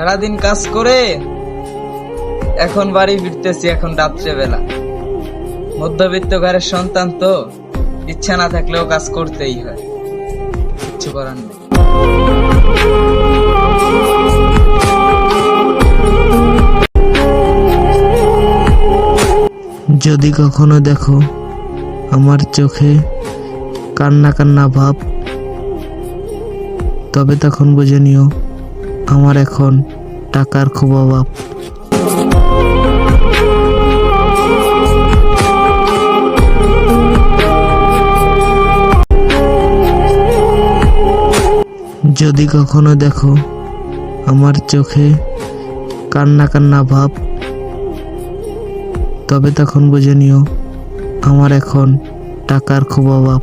সারাদিন কাজ করে এখন বাড়ি ফিরতেছি, এখন রাত্রেবেলা। মধ্যবিত্ত ঘরের সন্তান তো, ইচ্ছা না থাকলেও কাজ করতেই হয়, কিচ্ছু করার নেই। যদি কখনো দেখো আমার চোখে কান্না কান্না ভাব, তবে তখন বুঝে নিও আমার এখন টাকার খুব অভাব। যদি কখনো দেখো আমার চোখে কান্না কান্না ভাব, তবে তখন বুঝে নিও আমার এখন টাকার খুব অভাব।